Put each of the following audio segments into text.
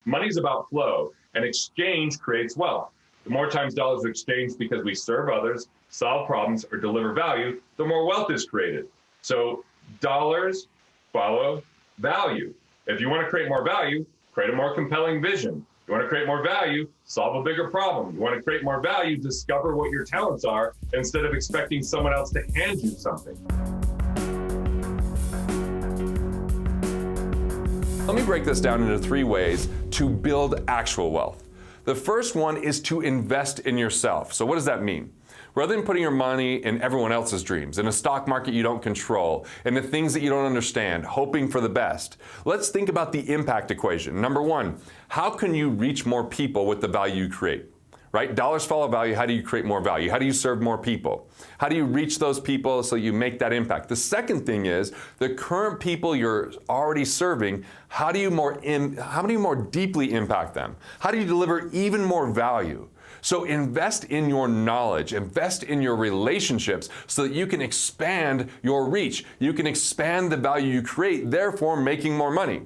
Money's about flow, and exchange creates wealth. The more times dollars are exchanged because we serve others, solve problems, or deliver value, the more wealth is created. So dollars follow value. If you want to create more value, create a more compelling vision. You want to create more value, solve a bigger problem. You want to create more value, discover what your talents are instead of expecting someone else to hand you something. Let me break this down into 3 ways to build actual wealth. The first one is to invest in yourself. So what does that mean? Rather than putting your money in everyone else's dreams, in a stock market you don't control, in the things that you don't understand, hoping for the best, let's think about the impact equation. Number 1, how can you reach more people with the value you create? Right? Dollars follow value. How do you create more value? How do you serve more people? How do you reach those people so you make that impact? The second thing is the current people you're already serving, how do you more deeply impact them? How do you deliver even more value? So invest in your knowledge, invest in your relationships so that you can expand your reach. You can expand the value you create, therefore making more money.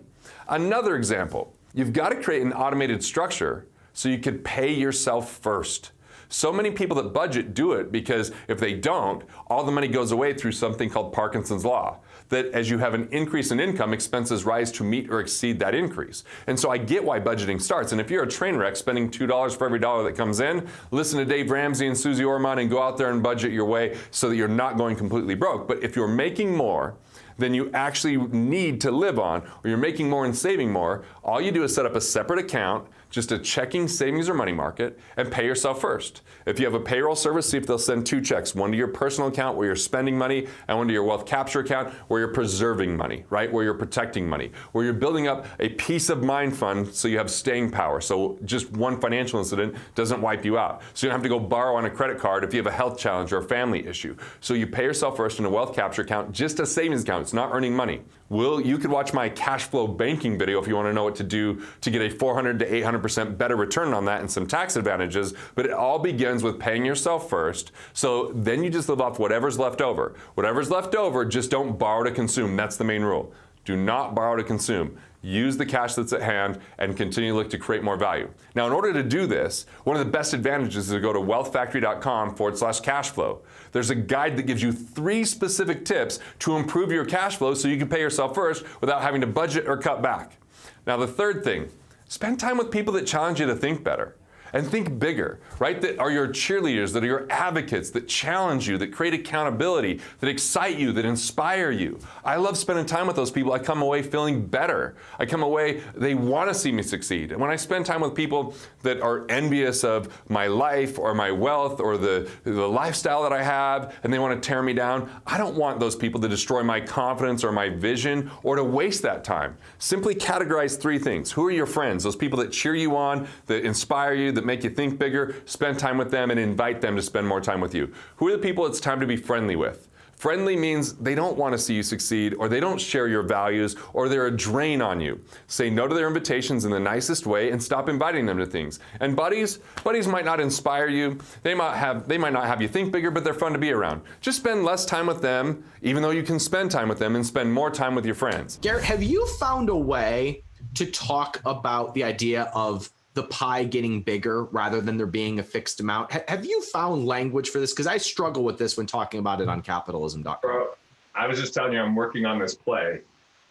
Another example, you've got to create an automated structure so you could pay yourself first. So many people that budget do it because if they don't, all the money goes away through something called Parkinson's Law. That as you have an increase in income, expenses rise to meet or exceed that increase. And so I get why budgeting starts. And if you're a train wreck spending $2 for every dollar that comes in, listen to Dave Ramsey and Susie Orman and go out there and budget your way so that you're not going completely broke. But if you're making more than you actually need to live on, or you're making more and saving more, all you do is set up a separate account, just a checking, savings, or money market, and pay yourself first. If you have a payroll service, see if they'll send 2 checks, one to your personal account where you're spending money, and one to your wealth capture account where you're preserving money, right? Where you're protecting money, where you're building up a peace of mind fund so you have staying power. So just one financial incident doesn't wipe you out. So you don't have to go borrow on a credit card if you have a health challenge or a family issue. So you pay yourself first in a wealth capture account, just a savings account. It's not earning money. You could watch my cash flow banking video if you want to know what to do to get a 400 to 800% better return on that and some tax advantages, but it all begins with paying yourself first. So then you just live off whatever's left over. Whatever's left over, just don't borrow to consume. That's the main rule. Do not borrow to consume. Use the cash that's at hand and continue to look to create more value. Now, in order to do this, one of the best advantages is to go to wealthfactory.com/cashflow. There's a guide that gives you 3 specific tips to improve your cash flow so you can pay yourself first without having to budget or cut back. Now, the third thing, spend time with people that challenge you to think better. And think bigger, right? That are your cheerleaders, that are your advocates, that challenge you, that create accountability, that excite you, that inspire you. I love spending time with those people. I come away feeling better. I come away, they want to see me succeed. And when I spend time with people that are envious of my life or my wealth or the lifestyle that I have, and they want to tear me down, I don't want those people to destroy my confidence or my vision or to waste that time. Simply categorize 3 things. Who are your friends? Those people that cheer you on, that inspire you, that make you think bigger. Spend time with them and invite them to spend more time with you. Who are the people it's time to be friendly with? Friendly means they don't want to see you succeed, or they don't share your values, or they're a drain on you. Say no to their invitations in the nicest way and stop inviting them to things. And buddies might not inspire you. They might not have you think bigger, but they're fun to be around. Just spend less time with them, even though you can spend time with them, and spend more time with your friends. Garrett, have you found a way to talk about the idea of the pie getting bigger rather than there being a fixed amount? Have you found language for this? Because I struggle with this when talking about it on capitalism.com. Bro, I was just telling you I'm working on this play,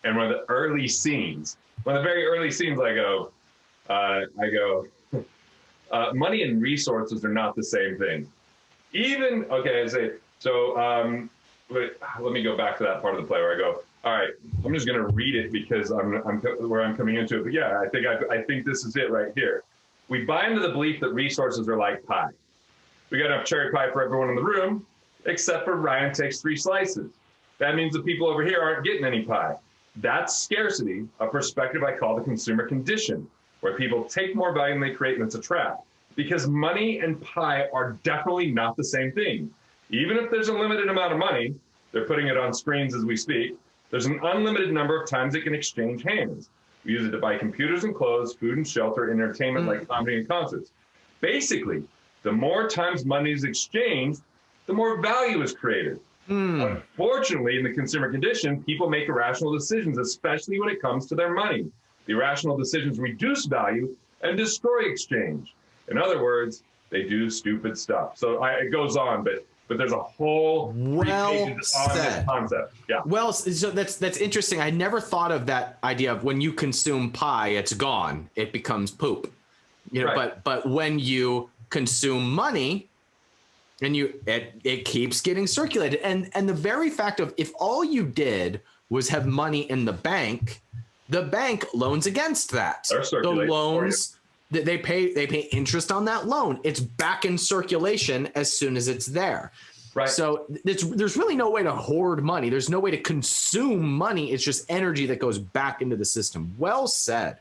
and one of the very early scenes, I go, money and resources are not the same thing. Let me go back to that part of the play where I go, all right, I'm just going to read it because I'm coming into it. But yeah, I think this is it right here. We buy into the belief that resources are like pie. We got enough cherry pie for everyone in the room, except for Ryan takes 3 slices. That means the people over here aren't getting any pie. That's scarcity, a perspective I call the consumer condition, where people take more value than they create, and it's a trap. Because money and pie are definitely not the same thing. Even if there's a limited amount of money, they're putting it on screens as we speak, there's an unlimited number of times it can exchange hands. We use it to buy computers and clothes, food and shelter, entertainment like comedy and concerts. Basically, the more times money is exchanged, the more value is created. Unfortunately, in the consumer condition, people make irrational decisions, especially when it comes to their money. Irrational decisions reduce value and destroy exchange. In other words, they do stupid stuff. So it goes on, but there's a whole 3 pages on this concept. Yeah. Well, so that's interesting. I never thought of that idea of when you consume pie, it's gone. It becomes poop. You know, Right. but when you consume money, and it keeps getting circulated. And the very fact of if all you did was have money in the bank loans against that. The loans that they pay interest on that loan. It's back in circulation as soon as it's there. Right. So there's really no way to hoard money. There's no way to consume money. It's just energy that goes back into the system. Well said.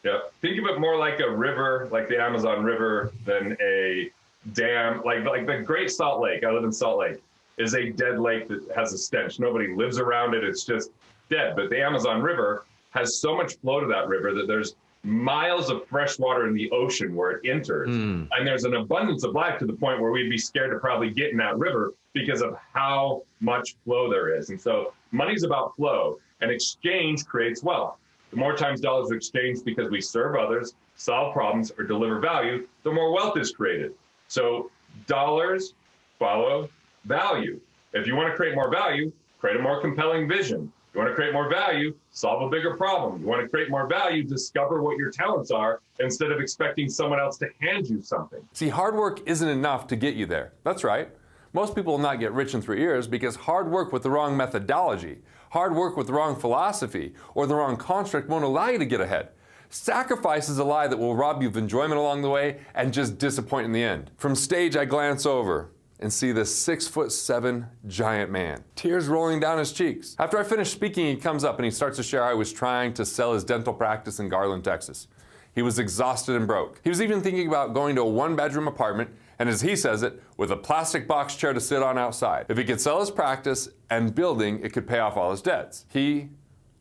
Yeah. Think of it more like a river, like the Amazon River, than a dam. Like the Great Salt Lake. I live in Salt Lake. Is a dead lake that has a stench. Nobody lives around it. It's just dead. But the Amazon River has so much flow to that river that there's miles of fresh water in the ocean where it enters. And there's an abundance of life to the point where we'd be scared to probably get in that river because of how much flow there is. And so money's about flow, and exchange creates wealth. The more times dollars are exchanged because we serve others, solve problems, or deliver value, the more wealth is created. So dollars follow value. If you want to create more value, create a more compelling vision. You want to create more value, solve a bigger problem. You want to create more value, discover what your talents are instead of expecting someone else to hand you something. See, hard work isn't enough to get you there. That's right. Most people will not get rich in 3 years because hard work with the wrong methodology, hard work with the wrong philosophy, or the wrong construct won't allow you to get ahead. Sacrifice is a lie that will rob you of enjoyment along the way and just disappoint in the end. From stage, I glance over and see this 6'7" giant man, tears rolling down his cheeks. After I finish speaking, he comes up and he starts to share how he was trying to sell his dental practice in Garland, Texas. He was exhausted and broke. He was even thinking about going to a 1-bedroom apartment, and as he says it, with a plastic box chair to sit on outside. If he could sell his practice and building, it could pay off all his debts. He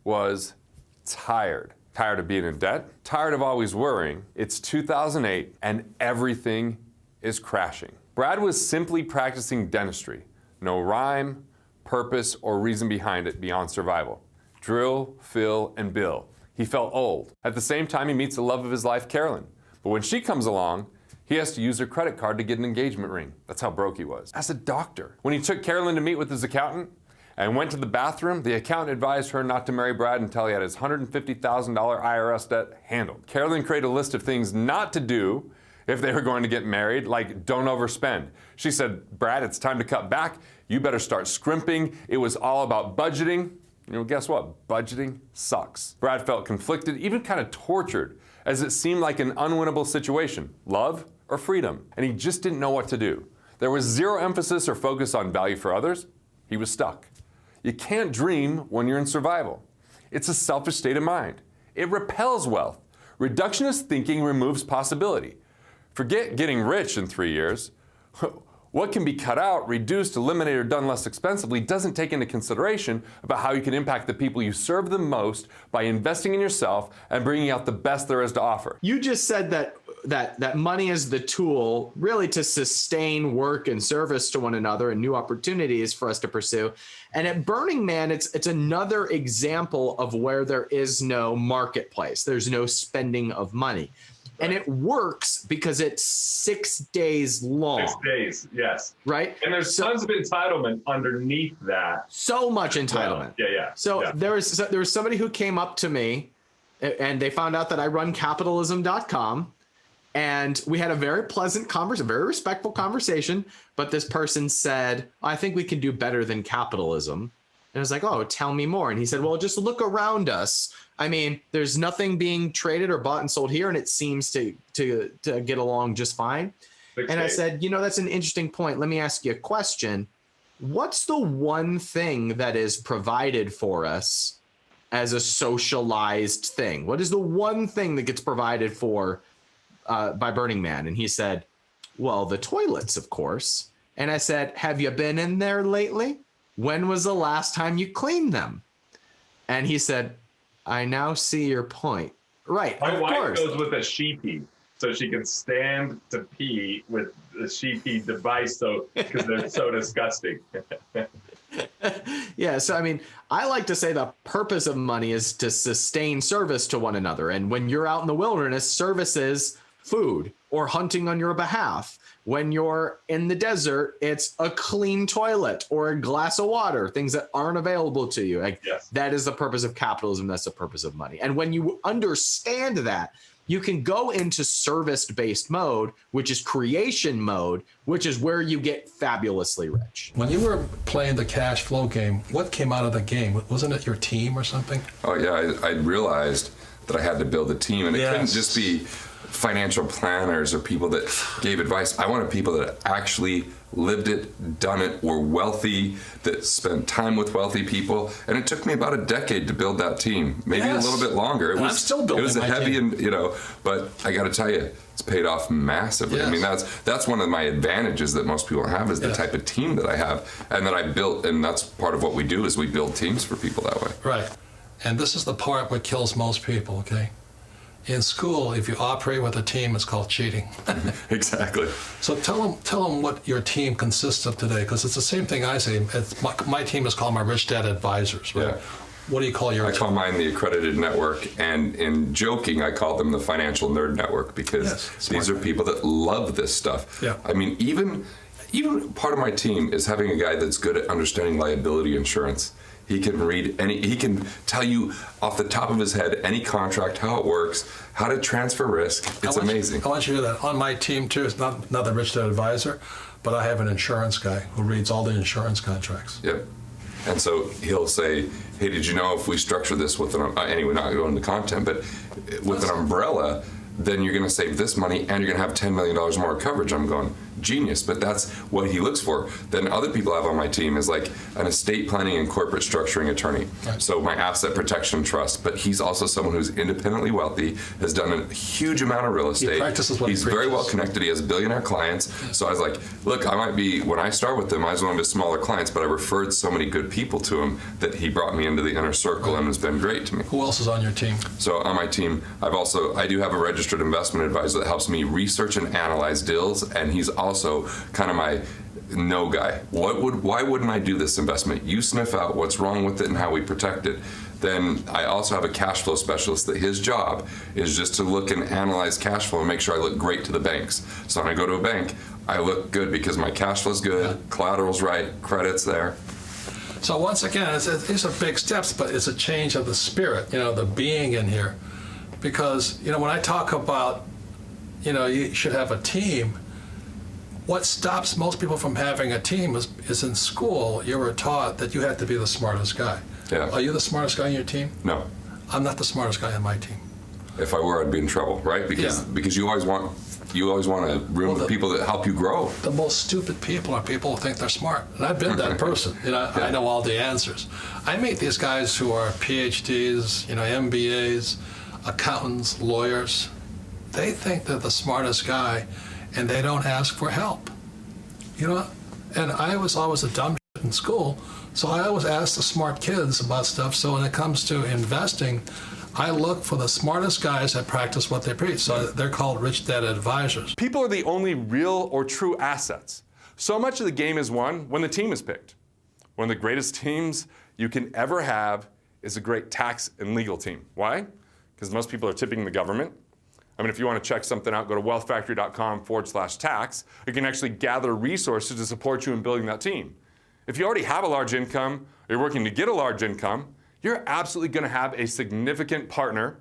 was tired. Tired of being in debt, tired of always worrying. It's 2008 and everything is crashing. Brad was simply practicing dentistry. No rhyme, purpose, or reason behind it beyond survival. Drill, fill, and bill. He felt old. At the same time, he meets the love of his life, Carolyn. But when she comes along, he has to use her credit card to get an engagement ring. That's how broke he was. As a doctor, when he took Carolyn to meet with his accountant and went to the bathroom, the accountant advised her not to marry Brad until he had his $150,000 IRS debt handled. Carolyn created a list of things not to do if they were going to get married, like don't overspend. She said, Brad, it's time to cut back. You better start scrimping. It was all about budgeting. You know, guess what? Budgeting sucks. Brad felt conflicted, even kind of tortured, as it seemed like an unwinnable situation, love or freedom, and he just didn't know what to do. There was zero emphasis or focus on value for others. He was stuck. You can't dream when you're in survival. It's a selfish state of mind. It repels wealth. Reductionist thinking removes possibility. Forget getting rich in 3 years. What can be cut out, reduced, eliminated, or done less expensively doesn't take into consideration about how you can impact the people you serve the most by investing in yourself and bringing out the best there is to offer. You just said that money is the tool really to sustain work and service to one another and new opportunities for us to pursue. And at Burning Man, it's another example of where there is no marketplace. There's no spending of money. And it works because it's 6 days long. 6 days, yes. Right? And there's tons of entitlement underneath that. So much entitlement. Yeah. So yeah. there was somebody who came up to me and they found out that I run capitalism.com. And we had a very pleasant conversation, a very respectful conversation. But this person said, I think we can do better than capitalism. And I was like, oh, tell me more. And he said, well, just look around us. I mean, there's nothing being traded or bought and sold here, and it seems to get along just fine. And I said, you know, that's an interesting point. Let me ask you a question. What's the one thing that is provided for us as a socialized thing? What is the one thing that gets provided for by Burning Man? And he said, well, the toilets, of course. And I said, have you been in there lately? When was the last time you cleaned them? And he said, I now see your point. Right, My of wife course. goes with a sheepy, so she can stand to pee with the sheepy device, so because they're so disgusting. Yeah, so I mean, I like to say the purpose of money is to sustain service to one another. And when you're out in the wilderness, service is food or hunting on your behalf. When you're in the desert, it's a clean toilet or a glass of water, things that aren't available to you. Like, Yes. that is the purpose of capitalism. That's the purpose of money. And when you understand that, you can go into service-based mode, which is creation mode, which is where you get fabulously rich. When you were playing the cash flow game, what came out of the game? Wasn't it your team or something? Oh yeah, I realized that I had to build a team, and it couldn't just be financial planners or people that gave advice. I wanted people that actually lived it, done it, were wealthy, that spent time with wealthy people, and it took me about a decade to build that team, maybe a little bit longer. I'm still building it was a my heavy, team. and but I got to tell you, it's paid off massively. I mean, that's one of my advantages that most people have is the type of team that I have and that I built, and that's part of what we do is we build teams for people that way. Right. And this is the part what kills most people, okay? In school, if you operate with a team, it's called cheating. Exactly. So tell them what your team consists of today, because it's the same thing I say. My team is called my Rich Dad Advisors, right? Yeah. What do you call your I call mine the Accredited Network, and in joking, I call them the Financial Nerd Network because these are people that love this stuff. Yeah. I mean, even part of my team is having a guy that's good at understanding liability insurance. He can read he can tell you off the top of his head any contract, how it works, how to transfer risk. It's amazing. I want you to hear that. On my team, too, it's not the Rich Dad Advisor, but I have an insurance guy who reads all the insurance contracts. Yep. And so he'll say, hey, did you know if we structure this with anyway, not going into content, but with an umbrella, then you're going to save this money and you're going to have $10 million more coverage. I'm going, genius, but that's what he looks for. Then other people I have on my team is like an estate planning and corporate structuring attorney. Right. So my asset protection trust, but he's also someone who's independently wealthy, has done a huge amount of real estate. He practices what he's he very preaches. well connected. He has billionaire clients. So I was like, look, I might be, when I start with him, I was one of his smaller clients, but I referred so many good people to him that he brought me into the inner circle and has been great to me. Who else is on your team? So on my team, I do have a registered investment advisor that helps me research and analyze deals, and he's also kind of my no guy. Why wouldn't I do this investment? You sniff out what's wrong with it and how we protect it. Then I also have a cash flow specialist that his job is just to look and analyze cash flow and make sure I look great to the banks. So when I go to a bank, I look good because my cash flow's good, collateral's right, credit's there. So once again, these are big steps, but it's a change of the spirit, the being in here. Because, when I talk about, you should have a team, what stops most people from having a team is in school, you were taught that you had to be the smartest guy. Yeah. Are you the smartest guy on your team? No. I'm not the smartest guy on my team. If I were, I'd be in trouble, right? Because you always want a room of people that help you grow. The most stupid people are people who think they're smart. And I've been that person. I know all the answers. I meet these guys who are PhDs, MBAs, accountants, lawyers. They think they're the smartest guy, and they don't ask for help. And I was always a dumb shit in school, so I always ask the smart kids about stuff. So when it comes to investing, I look for the smartest guys that practice what they preach. So they're called Rich Dad Advisors. People are the only real or true assets. So much of the game is won when the team is picked. One of the greatest teams you can ever have is a great tax and legal team. Why? Because most people are tipping the government. I mean, if you want to check something out, go to wealthfactory.com/tax. You can actually gather resources to support you in building that team. If you already have a large income, or you're working to get a large income, you're absolutely going to have a significant partner.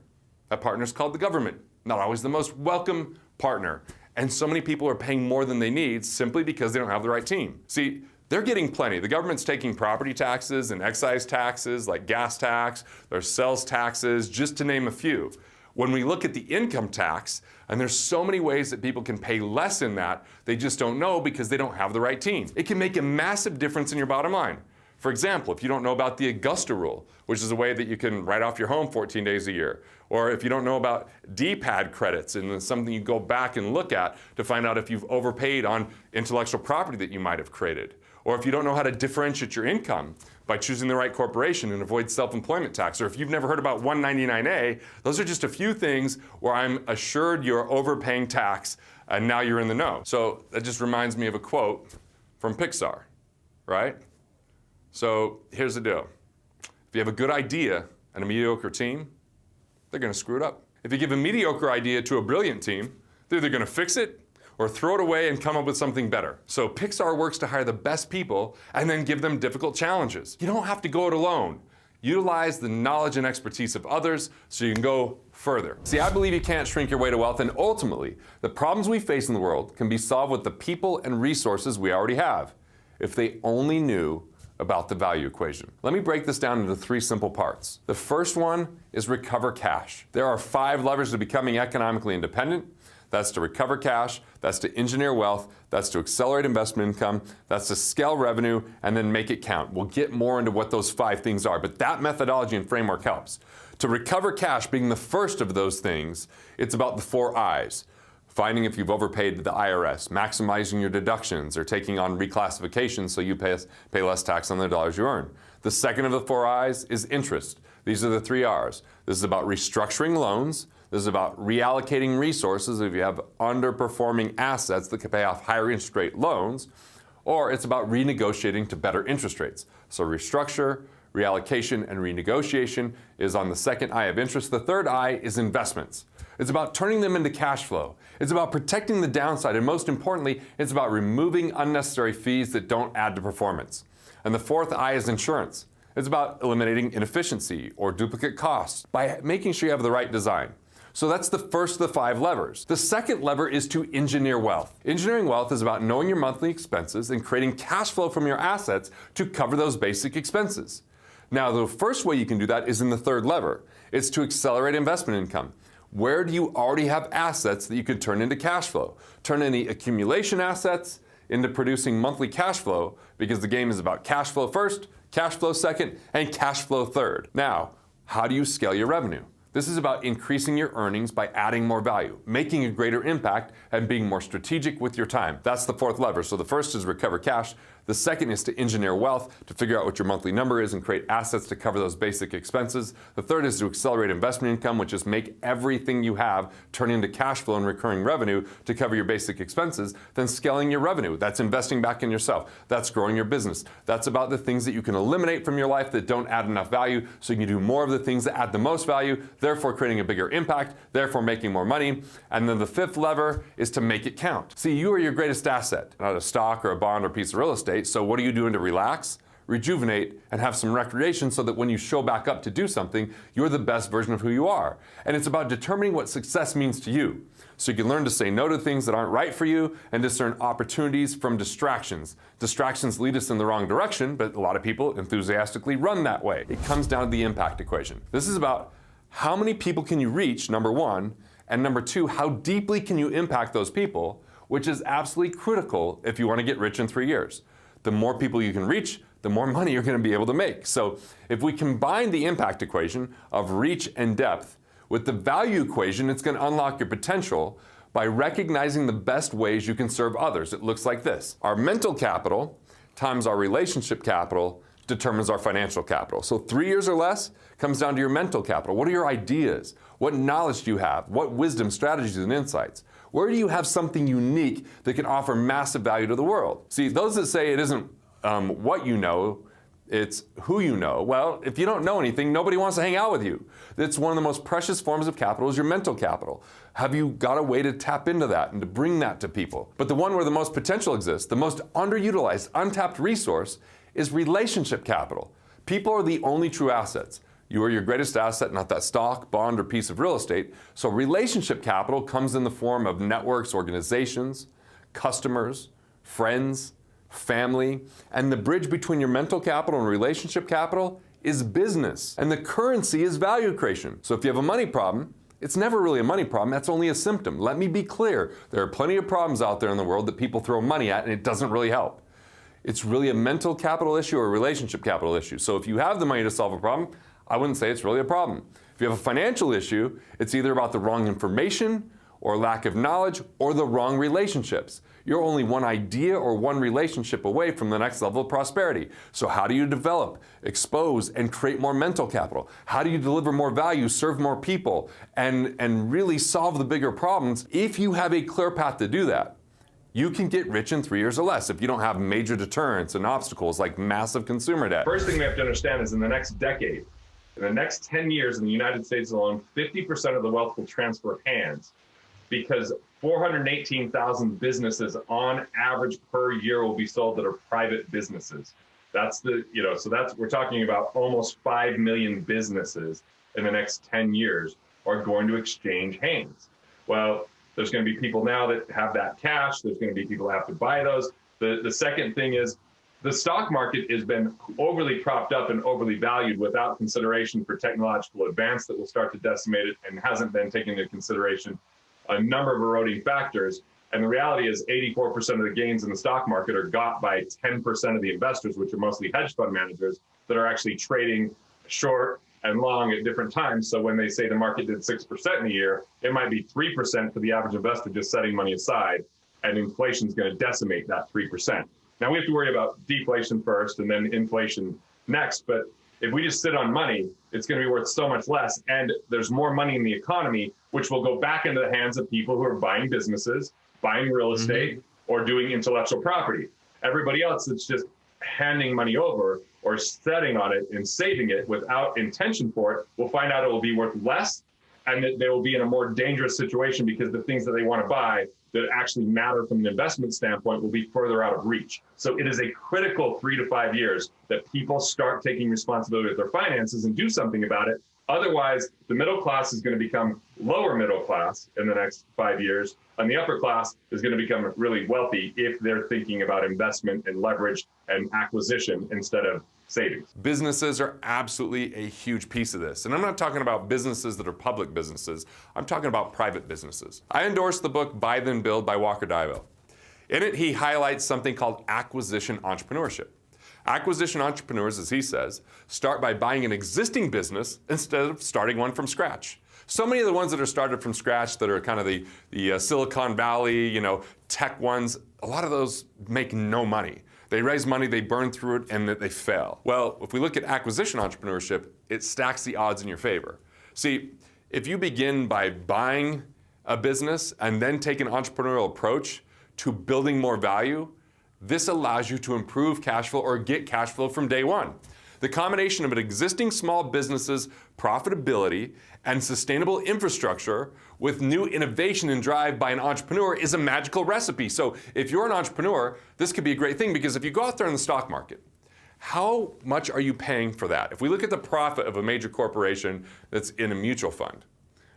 That partner is called the government. Not always the most welcome partner. And so many people are paying more than they need simply because they don't have the right team. See, they're getting plenty. The government's taking property taxes and excise taxes like gas tax, there's sales taxes, just to name a few. When we look at the income tax, and there's so many ways that people can pay less in that, they just don't know because they don't have the right team. It can make a massive difference in your bottom line. For example, if you don't know about the Augusta rule, which is a way that you can write off your home 14 days a year, or if you don't know about D-pad credits, and it's something you go back and look at to find out if you've overpaid on intellectual property that you might have created, or if you don't know how to differentiate your income by choosing the right corporation and avoid self-employment tax, or if you've never heard about 199A, those are just a few things where I'm assured you're overpaying tax and now you're in the know. So that just reminds me of a quote from Pixar, right? So here's the deal. If you have a good idea and a mediocre team, they're going to screw it up. If you give a mediocre idea to a brilliant team, they're either going to fix it or throw it away and come up with something better. So Pixar works to hire the best people and then give them difficult challenges. You don't have to go it alone. Utilize the knowledge and expertise of others so you can go further. See, I believe you can't shrink your way to wealth, and ultimately, the problems we face in the world can be solved with the people and resources we already have, if they only knew about the value equation. Let me break this down into 3 simple parts. The first one is recover cash. There are 5 levers to becoming economically independent. That's to recover cash, that's to engineer wealth, that's to accelerate investment income, that's to scale revenue, and then make it count. We'll get more into what those 5 things are, but that methodology and framework helps. To recover cash being the first of those things, it's about the 4 I's. Finding if you've overpaid the IRS, maximizing your deductions, or taking on reclassification so you pay less tax on the dollars you earn. The second of the 4 I's is interest. These are the 3 R's. This is about restructuring loans. This is about reallocating resources if you have underperforming assets that can pay off higher interest rate loans, or it's about renegotiating to better interest rates. So restructure, reallocation, and renegotiation is on the second I of interest. The third I is investments. It's about turning them into cash flow. It's about protecting the downside, and most importantly, it's about removing unnecessary fees that don't add to performance. And the fourth I is insurance. It's about eliminating inefficiency or duplicate costs by making sure you have the right design. So that's the first of the 5 levers. The second lever is to engineer wealth. Engineering wealth is about knowing your monthly expenses and creating cash flow from your assets to cover those basic expenses. Now, the first way you can do that is in the third lever. It's to accelerate investment income. Where do you already have assets that you could turn into cash flow? Turn any accumulation assets into producing monthly cash flow, because the game is about cash flow first, cash flow second, and cash flow third. Now, how do you scale your revenue? This is about increasing your earnings by adding more value, making a greater impact, and being more strategic with your time. That's the fourth lever. So the first is recover cash. The second is to engineer wealth, to figure out what your monthly number is and create assets to cover those basic expenses. The third is to accelerate investment income, which is make everything you have turn into cash flow and recurring revenue to cover your basic expenses. Then scaling your revenue. That's investing back in yourself. That's growing your business. That's about the things that you can eliminate from your life that don't add enough value, so you can do more of the things that add the most value, therefore creating a bigger impact, therefore making more money. And then the fifth lever is to make it count. See, you are your greatest asset, not a stock or a bond or a piece of real estate. So what are you doing to relax, rejuvenate, and have some recreation so that when you show back up to do something, you're the best version of who you are? And it's about determining what success means to you, so you can learn to say no to things that aren't right for you and discern opportunities from distractions. Distractions lead us in the wrong direction, but a lot of people enthusiastically run that way. It comes down to the impact equation. This is about how many people can you reach, number one, and number two, how deeply can you impact those people, which is absolutely critical if you want to get rich in 3 years. The more people you can reach, the more money you're going to be able to make. So if we combine the impact equation of reach and depth with the value equation, it's going to unlock your potential by recognizing the best ways you can serve others. It looks like this. Our mental capital times our relationship capital determines our financial capital. So 3 years or less comes down to your mental capital. What are your ideas? What knowledge do you have? What wisdom, strategies, and insights? Where do you have something unique that can offer massive value to the world? See, those that say it isn't what you know, it's who you know. Well, if you don't know anything, nobody wants to hang out with you. It's one of the most precious forms of capital is your mental capital. Have you got a way to tap into that and to bring that to people? But the one where the most potential exists, the most underutilized, untapped resource is relationship capital. People are the only true assets. You are your greatest asset, not that stock, bond, or piece of real estate. So relationship capital comes in the form of networks, organizations, customers, friends, family, and the bridge between your mental capital and relationship capital is business. And the currency is value creation. So if you have a money problem, it's never really a money problem, that's only a symptom. Let me be clear, there are plenty of problems out there in the world that people throw money at and it doesn't really help. It's really a mental capital issue or a relationship capital issue. So if you have the money to solve a problem, I wouldn't say it's really a problem. If you have a financial issue, it's either about the wrong information or lack of knowledge or the wrong relationships. You're only one idea or one relationship away from the next level of prosperity. So how do you develop, expose, and create more mental capital? How do you deliver more value, serve more people, and really solve the bigger problems? If you have a clear path to do that, You can get rich in 3 years or less if you don't have major deterrents and obstacles like massive consumer debt. First thing we have to understand is in the next decade, in the next 10 years in the United States alone, 50% of the wealth will transfer hands because 418,000 businesses on average per year will be sold that are private businesses. That's we're talking about almost 5 million businesses in the next 10 years are going to exchange hands. Well, there's going to be people now that have that cash. There's going to be people that have to buy those. The second thing is the stock market has been overly propped up and overly valued without consideration for technological advance that will start to decimate it, and hasn't been taken into consideration a number of eroding factors. And the reality is 84% of the gains in the stock market are got by 10% of the investors, which are mostly hedge fund managers that are actually trading short and long at different times. So when they say the market did 6% in a year, it might be 3% for the average investor just setting money aside, and inflation is going to decimate that 3%. Now we have to worry about deflation first and then inflation next. But if we just sit on money, it's going to be worth so much less. And there's more money in the economy, which will go back into the hands of people who are buying businesses, buying real estate, or doing intellectual property. Everybody else that's just handing money over or setting on it and saving it without intention for it will find out it will be worth less, and that they will be in a more dangerous situation because the things that they want to buy that actually matter from an investment standpoint will be further out of reach. So it is a critical 3 to 5 years that people start taking responsibility with their finances and do something about it. Otherwise, the middle class is going to become lower middle class in the next 5 years, and the upper class is going to become really wealthy if they're thinking about investment and leverage and acquisition instead of savings. Businesses are absolutely a huge piece of this. And I'm not talking about businesses that are public businesses. I'm talking about private businesses. I endorse the book Buy Then Build by Walker Dyville. In it, he highlights something called acquisition entrepreneurship. Acquisition entrepreneurs, as he says, start by buying an existing business instead of starting one from scratch. So many of the ones that are started from scratch that are kind of the Silicon Valley, tech ones, a lot of those make no money. They raise money, they burn through it, and they fail. Well, if we look at acquisition entrepreneurship, it stacks the odds in your favor. See, if you begin by buying a business and then take an entrepreneurial approach to building more value, this allows you to improve cash flow or get cash flow from day one. The combination of an existing small business's profitability and sustainable infrastructure with new innovation and drive by an entrepreneur is a magical recipe. So if you're an entrepreneur, this could be a great thing, because if you go out there in the stock market, how much are you paying for that? If we look at the profit of a major corporation that's in a mutual fund,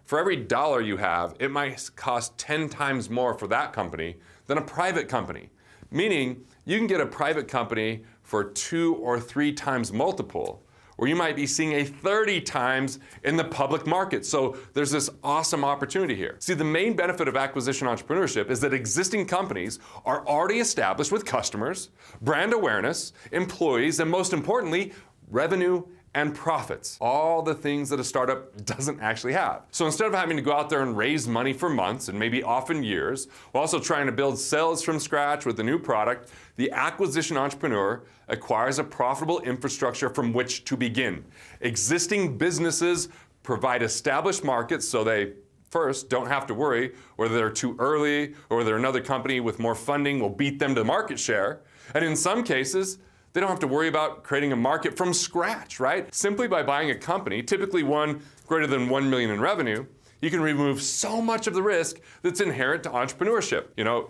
for every dollar you have, it might cost 10 times more for that company than a private company. Meaning you can get a private company for 2 or 3 times multiple, or you might be seeing a 30 times in the public market. So there's this awesome opportunity here. See, the main benefit of acquisition entrepreneurship is that existing companies are already established with customers, brand awareness, employees, and most importantly, revenue and profits. All the things that a startup doesn't actually have. So instead of having to go out there and raise money for months and maybe often years, while also trying to build sales from scratch with a new product, the acquisition entrepreneur acquires a profitable infrastructure from which to begin. Existing businesses provide established markets, so they first don't have to worry whether they're too early or whether another company with more funding will beat them to market share. And in some cases, they don't have to worry about creating a market from scratch, right? Simply by buying a company, typically one greater than 1 million in revenue, you can remove so much of the risk that's inherent to entrepreneurship.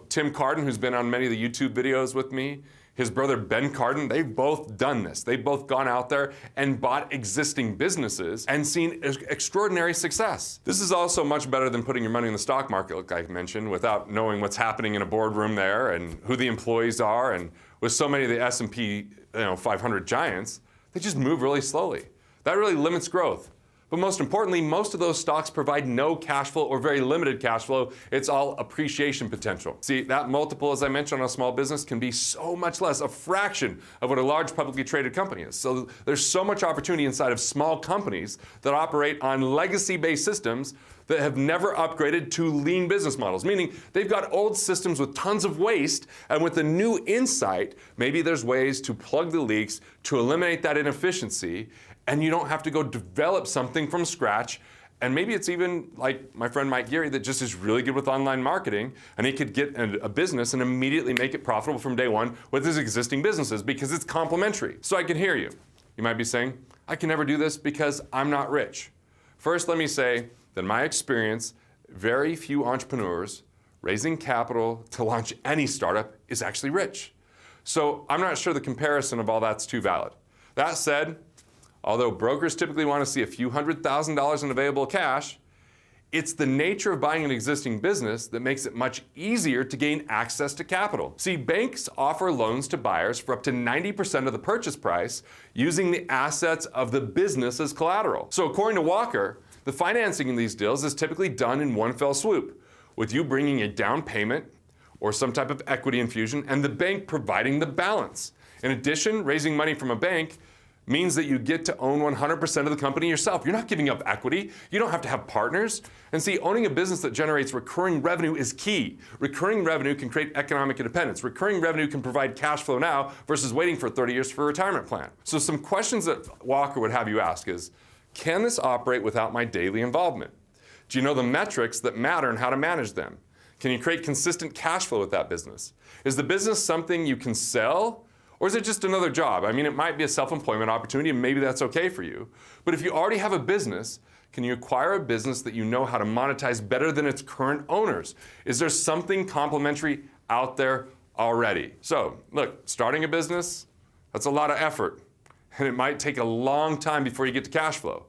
Tim Carden, who's been on many of the YouTube videos with me, his brother Ben Carden, they've both done this. They've both gone out there and bought existing businesses and seen extraordinary success. This is also much better than putting your money in the stock market, like I mentioned, without knowing what's happening in a boardroom there and who the employees are. And with so many of the S&P 500 giants, they just move really slowly. That really limits growth. But most importantly, most of those stocks provide no cash flow or very limited cash flow. It's all appreciation potential. See, that multiple, as I mentioned, on a small business can be so much less, a fraction of what a large publicly traded company is. So there's so much opportunity inside of small companies that operate on legacy-based systems that have never upgraded to lean business models, meaning they've got old systems with tons of waste, and with the new insight, maybe there's ways to plug the leaks to eliminate that inefficiency, and you don't have to go develop something from scratch And maybe it's even like my friend Mike Geary that just is really good with online marketing, and he could get a business and immediately make it profitable from day one with his existing businesses because it's complementary. So I can hear you. You might be saying, I can never do this because I'm not rich. First, let me say that in my experience, very few entrepreneurs raising capital to launch any startup is actually rich. So I'm not sure the comparison of all that's too valid. That said, although brokers typically want to see a few $100,000 in available cash, it's the nature of buying an existing business that makes it much easier to gain access to capital. See, banks offer loans to buyers for up to 90% of the purchase price using the assets of the business as collateral. So according to Walker, the financing in these deals is typically done in one fell swoop, with you bringing a down payment or some type of equity infusion and the bank providing the balance. In addition, raising money from a bank means that you get to own 100% of the company yourself. You're not giving up equity. You don't have to have partners. And see, owning a business that generates recurring revenue is key. Recurring revenue can create economic independence. Recurring revenue can provide cash flow now versus waiting for 30 years for a retirement plan. So some questions that Walker would have you ask is, can this operate without my daily involvement? Do you know the metrics that matter and how to manage them? Can you create consistent cash flow with that business? Is the business something you can sell? Or is it just another job? I mean, it might be a self-employment opportunity, and maybe that's okay for you. But if you already have a business, can you acquire a business that you know how to monetize better than its current owners? Is there something complementary out there already? So, look, starting a business, that's a lot of effort. And it might take a long time before you get to cash flow.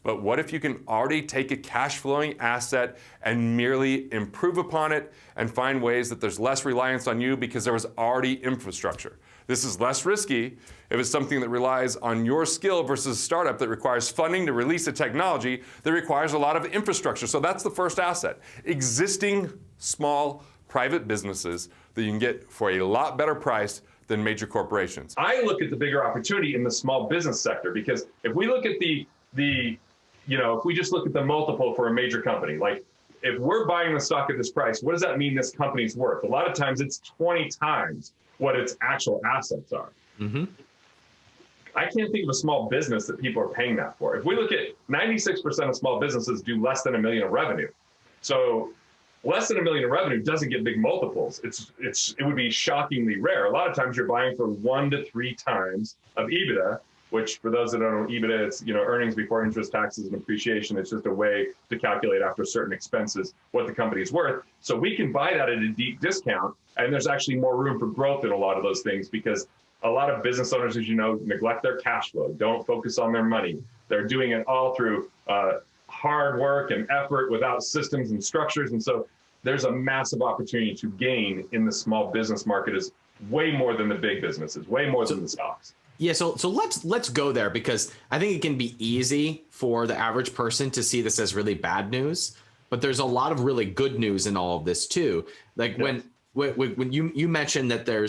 But what if you can already take a cash flowing asset and merely improve upon it and find ways that there's less reliance on you because there was already infrastructure? This is less risky if it's something that relies on your skill versus a startup that requires funding to release a technology that requires a lot of infrastructure. So that's the first asset. Existing small private businesses that you can get for a lot better price than major corporations. I look at the bigger opportunity in the small business sector, because if we look at if we just look at the multiple for a major company, like if we're buying the stock at this price, what does that mean this company's worth? A lot of times it's 20 times what its actual assets are. Mm-hmm. I can't think of a small business that people are paying that for. If we look at 96% of small businesses do less than $1 million of revenue. So less than $1 million of revenue doesn't get big multiples. It would be shockingly rare. A lot of times you're buying for 1 to 3 times of EBITDA, which for those that don't know EBITDA, it's earnings before interest, taxes, and appreciation. It's just a way to calculate after certain expenses what the company is worth. So we can buy that at a deep discount, and there's actually more room for growth in a lot of those things, because a lot of business owners, as you know, neglect their cash flow, don't focus on their money. They're doing it all through hard work and effort without systems and structures. And so there's a massive opportunity to gain in the small business market, is way more than the big businesses, way more than the stocks. Yeah, so let's go there, because I think it can be easy for the average person to see this as really bad news, but there's a lot of really good news in all of this too. Like when you mentioned that there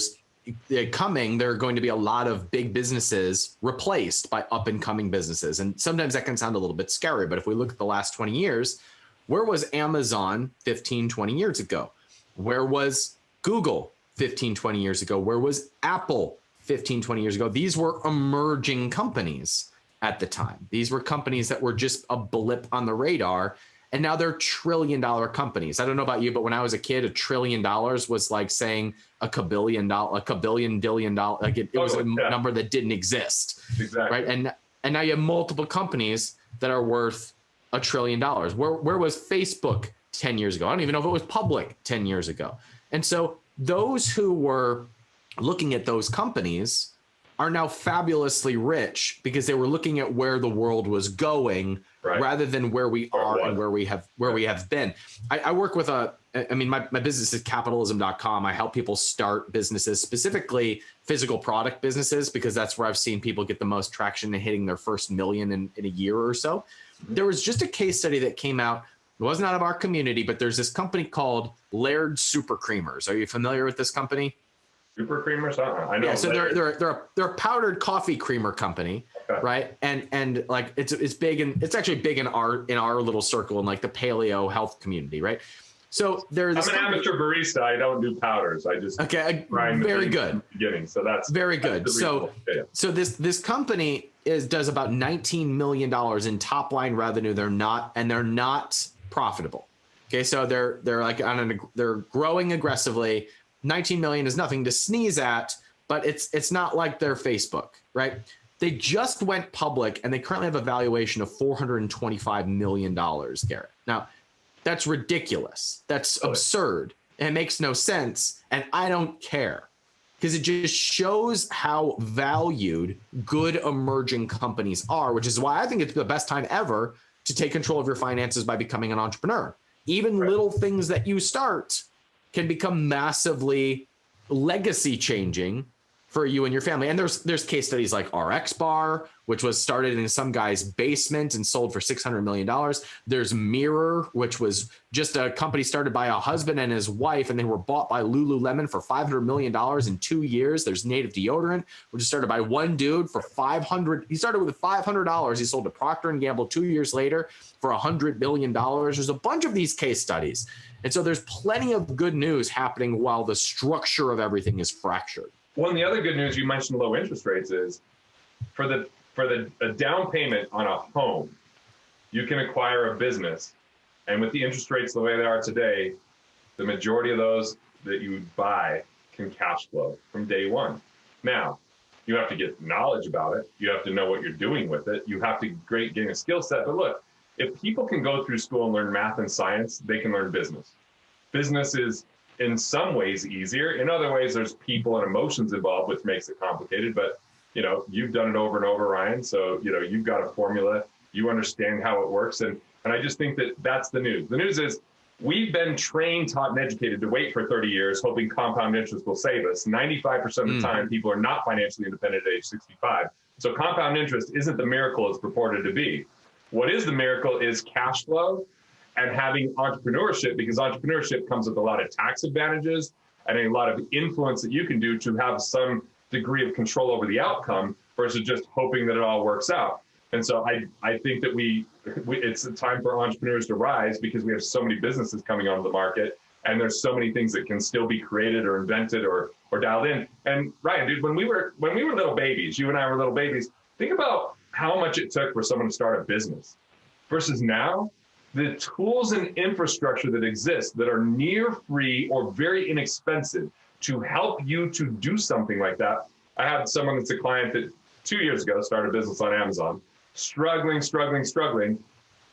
are going to be a lot of big businesses replaced by up and coming businesses, and sometimes that can sound a little bit scary. But if we look at the last 20 years, where was Amazon 15, 20 years ago? Where was Google 15, 20 years ago? Where was Apple 15, 20 years ago? These were emerging companies at the time. These were companies that were just a blip on the radar, and now they're trillion-dollar companies. I don't know about you, but when I was a kid, $1 trillion was like saying a kabillion, billion dollar. Like it was a number that didn't exist. Exactly. Right. And now you have multiple companies that are worth $1 trillion. Where was Facebook 10 years ago? I don't even know if it was public 10 years ago. And so those who were looking at those companies are now fabulously rich because they were looking at where the world was going, right, rather than where we are and where we have been. I work with my business is capitalism.com. I help people start businesses, specifically physical product businesses, because that's where I've seen people get the most traction in hitting their first million in a year or so. Mm-hmm. There was just a case study that came out. It wasn't out of our community, but there's this company called Laird Super Creamers. Are you familiar with this company? Super creamers? I know. Yeah, so they're a powdered coffee creamer company, okay, right? And like it's big, and it's actually big in our little circle in like the paleo health community, right? So there's. I'm an amateur barista. I don't do powders. I just very good. Beginning, so that's very good. That's so this company does about $19 million in top line revenue. They're not profitable. Okay, so they're like they're growing aggressively. 19 million is nothing to sneeze at, but it's not like they're Facebook, right? They just went public and they currently have a valuation of $425 million, Garrett. Now, that's ridiculous. That's absurd. And it makes no sense. And I don't care, because it just shows how valued good emerging companies are, which is why I think it's the best time ever to take control of your finances by becoming an entrepreneur. Even little things that you start can become massively legacy changing for you and your family. And there's case studies like RX Bar, which was started in some guy's basement and sold for $600 million. There's Mirror, which was just a company started by a husband and his wife, and they were bought by Lululemon for $500 million in 2 years. There's Native Deodorant, which was started by one dude for $500. He started with $500. He sold to Procter & Gamble 2 years later for $100 million. There's a bunch of these case studies. And so there's plenty of good news happening while the structure of everything is fractured. One of the other good news, you mentioned low interest rates, is for a down payment on a home, you can acquire a business. And with the interest rates the way they are today, the majority of those that you buy can cash flow from day one. Now, you have to get knowledge about it. You have to know what you're doing with it. You have to gain a skill set. But look, if people can go through school and learn math and science, they can learn business. Business is in some ways easier. In other ways, there's people and emotions involved, which makes it complicated. But, you've done it over and over, Ryan. So, you've got a formula. You understand how it works. And I just think that that's the news. The news is we've been trained, taught, and educated to wait for 30 years, hoping compound interest will save us. 95% of the time, people are not financially independent at age 65. So compound interest isn't the miracle it's purported to be. What is the miracle is cash flow and having entrepreneurship, because entrepreneurship comes with a lot of tax advantages and a lot of influence that you can do to have some degree of control over the outcome versus just hoping that it all works out. And so I think that it's a time for entrepreneurs to rise, because we have so many businesses coming onto the market, and there's so many things that can still be created or invented or dialed in. And Ryan, dude, when we were little babies, you and I were little babies, think about how much it took for someone to start a business versus now. The tools and infrastructure that exist that are near free or very inexpensive to help you to do something like that. I had someone that's a client that 2 years ago started a business on Amazon, struggling,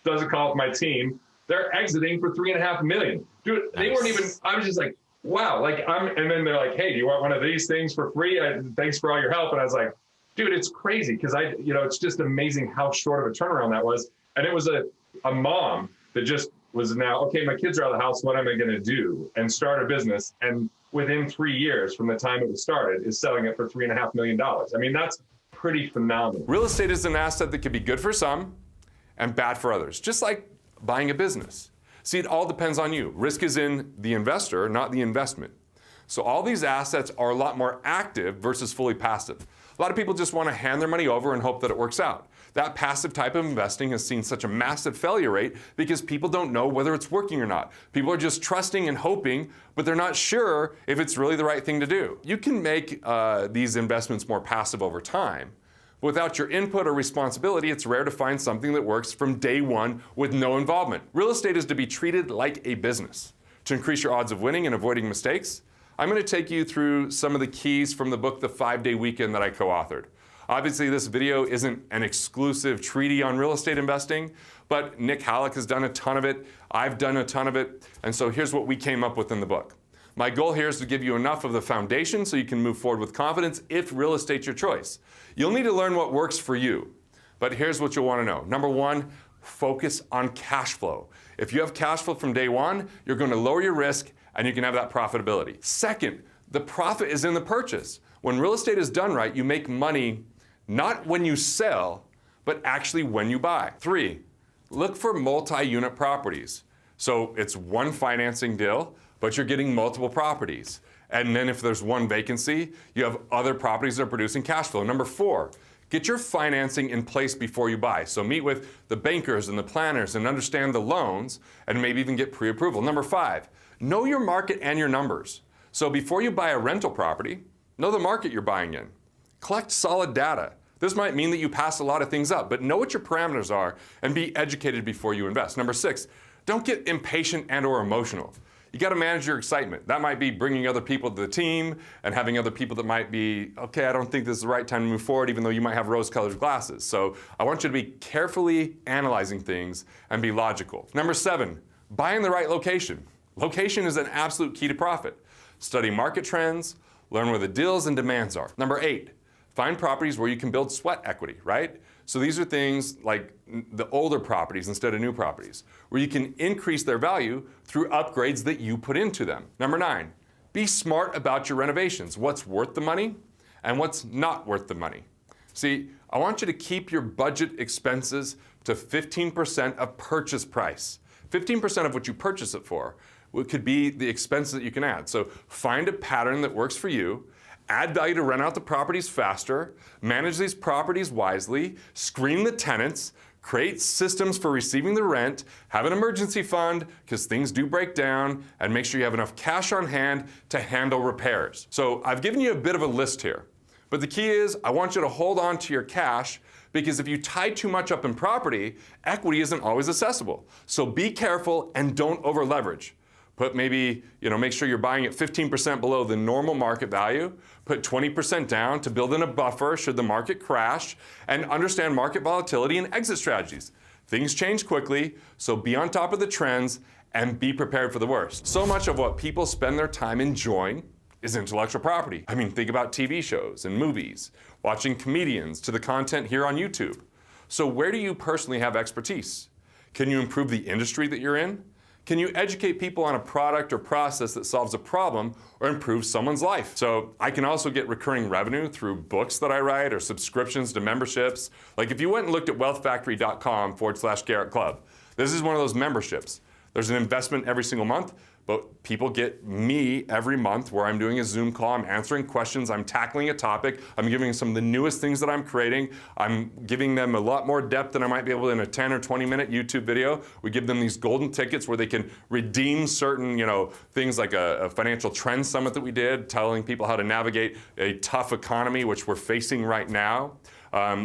does a call with my team. They're exiting for $3.5 million. Dude, they weren't even, I was just like, wow. And then they're like, hey, do you want one of these things for free? Thanks for all your help. And I was like, dude, it's crazy. Cause it's just amazing how short of a turnaround that was. And it was a mom that just was now, okay, my kids are out of the house. What am I going to do? And start a business. And within 3 years from the time it was started is selling it for $3.5 million. I mean, that's pretty phenomenal. Real estate is an asset that can be good for some and bad for others, just like buying a business. See, it all depends on you. Risk is in the investor, not the investment. So all these assets are a lot more active versus fully passive. A lot of people just want to hand their money over and hope that it works out. That passive type of investing has seen such a massive failure rate because people don't know whether it's working or not. People are just trusting and hoping, but they're not sure if it's really the right thing to do. You can make these investments more passive over time. Without your input or responsibility, it's rare to find something that works from day one with no involvement. Real estate is to be treated like a business. To increase your odds of winning and avoiding mistakes, I'm going to take you through some of the keys from the book, The 5-Day Weekend, that I co-authored. Obviously, this video isn't an exclusive treatise on real estate investing, but Nick Halleck has done a ton of it. I've done a ton of it. And so here's what we came up with in the book. My goal here is to give you enough of the foundation so you can move forward with confidence if real estate's your choice. You'll need to learn what works for you. But here's what you'll want to know. Number one, focus on cash flow. If you have cash flow from day one, you're going to lower your risk and you can have that profitability. Second, the profit is in the purchase. When real estate is done right, you make money not when you sell, but actually when you buy. 3, look for multi-unit properties. So it's one financing deal, but you're getting multiple properties. And then if there's one vacancy, you have other properties that are producing cash flow. Number 4, get your financing in place before you buy. So meet with the bankers and the planners and understand the loans and maybe even get pre-approval. Number 5, know your market and your numbers. So before you buy a rental property, know the market you're buying in. Collect solid data. This might mean that you pass a lot of things up, but know what your parameters are and be educated before you invest. Number 6, don't get impatient and or emotional. You got to manage your excitement. That might be bringing other people to the team and having other people that might be, okay, I don't think this is the right time to move forward, even though you might have rose-colored glasses. So I want you to be carefully analyzing things and be logical. Number 7, buy in the right location. Location is an absolute key to profit. Study market trends, learn where the deals and demands are. Number 8, find properties where you can build sweat equity, right? So these are things like the older properties instead of new properties, where you can increase their value through upgrades that you put into them. Number 9, be smart about your renovations. What's worth the money and what's not worth the money. See, I want you to keep your budget expenses to 15% of purchase price. 15% of what you purchase it for could be the expenses that you can add. So find a pattern that works for you. Add value to rent out the properties faster, manage these properties wisely, screen the tenants, create systems for receiving the rent, have an emergency fund because things do break down, and make sure you have enough cash on hand to handle repairs. So I've given you a bit of a list here, but the key is I want you to hold on to your cash because if you tie too much up in property, equity isn't always accessible. So be careful and don't over leverage. Put maybe, make sure you're buying at 15% below the normal market value. Put 20% down to build in a buffer should the market crash, and understand market volatility and exit strategies. Things change quickly, so be on top of the trends and be prepared for the worst. So much of what people spend their time enjoying is intellectual property. I mean, think about TV shows and movies, watching comedians, to the content here on YouTube. So where do you personally have expertise? Can you improve the industry that you're in? Can you educate people on a product or process that solves a problem or improves someone's life? So I can also get recurring revenue through books that I write or subscriptions to memberships. Like if you went and looked at wealthfactory.com/Garrett Club, this is one of those memberships. There's an investment every single month, but people get me every month where I'm doing a Zoom call, I'm answering questions, I'm tackling a topic, I'm giving some of the newest things that I'm creating, I'm giving them a lot more depth than I might be able to in a 10 or 20 minute YouTube video. We give them these golden tickets where they can redeem certain, things like a financial trend summit that we did, telling people how to navigate a tough economy, which we're facing right now.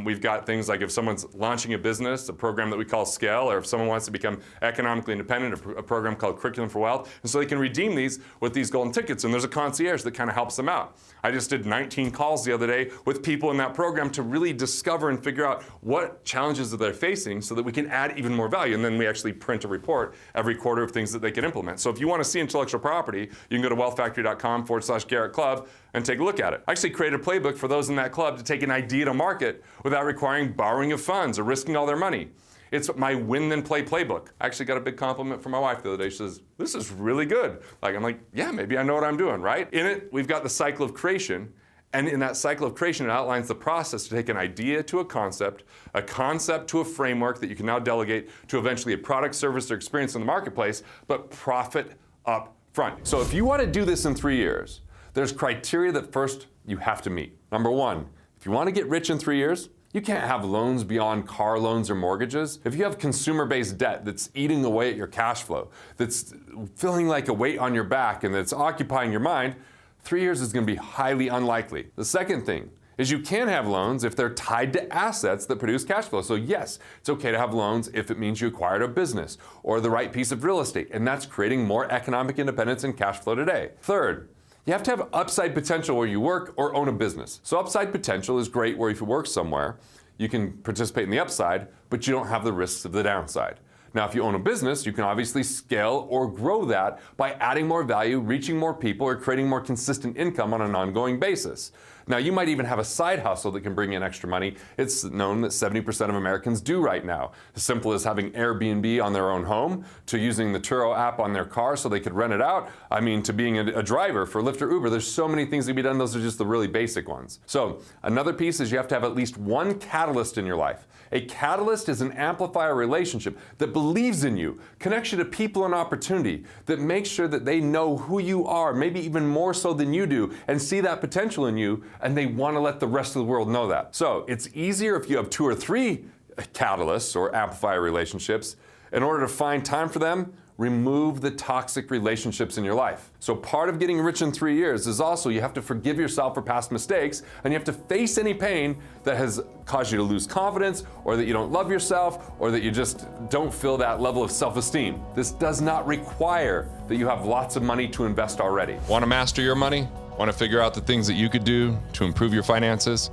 We've got things like if someone's launching a business, a program that we call Scale, or if someone wants to become economically independent, a program called Curriculum for Wealth. And so they can redeem these with these golden tickets, and there's a concierge that kind of helps them out. I just did 19 calls the other day with people in that program to really discover and figure out what challenges that they're facing so that we can add even more value. And then we actually print a report every quarter of things that they can implement. So if you want to see intellectual property, you can go to wealthfactory.com/Garrett Club and take a look at it. I actually created a playbook for those in that club to take an idea to market without requiring borrowing of funds or risking all their money. It's my win then play playbook. I actually got a big compliment from my wife the other day. She says, "This is really good." I'm like, yeah, maybe I know what I'm doing, right? In it, we've got the cycle of creation. And in that cycle of creation, it outlines the process to take an idea to a concept to a framework that you can now delegate to eventually a product, service, or experience in the marketplace, but profit up front. So if you want to do this in 3 years, there's criteria that first you have to meet. Number 1, if you want to get rich in 3 years, you can't have loans beyond car loans or mortgages. If you have consumer-based debt that's eating away at your cash flow, that's feeling like a weight on your back and that's occupying your mind, 3 years is going to be highly unlikely. The second thing is you can have loans if they're tied to assets that produce cash flow. So yes, it's okay to have loans if it means you acquired a business or the right piece of real estate, and that's creating more economic independence and cash flow today. Third, you have to have upside potential where you work or own a business. So upside potential is great where if you work somewhere, you can participate in the upside, but you don't have the risks of the downside. Now, if you own a business, you can obviously scale or grow that by adding more value, reaching more people, or creating more consistent income on an ongoing basis. Now, you might even have a side hustle that can bring in extra money. It's known that 70% of Americans do right now. As simple as having Airbnb on their own home, to using the Turo app on their car so they could rent it out, to being a driver for Lyft or Uber. There's so many things that can be done. Those are just the really basic ones. So another piece is you have to have at least one catalyst in your life. A catalyst is an amplifier relationship that believes in you, connects you to people and opportunity, that makes sure that they know who you are, maybe even more so than you do, and see that potential in you, and they want to let the rest of the world know that. So it's easier if you have 2 or 3 catalysts or amplifier relationships. In order to find time for them, remove the toxic relationships in your life. So part of getting rich in 3 years is also you have to forgive yourself for past mistakes, and you have to face any pain that has caused you to lose confidence, or that you don't love yourself, or that you just don't feel that level of self-esteem. This does not require that you have lots of money to invest already. Want to master your money? Want to figure out the things that you could do to improve your finances?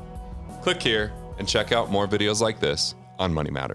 Click here and check out more videos like this on Money Matters.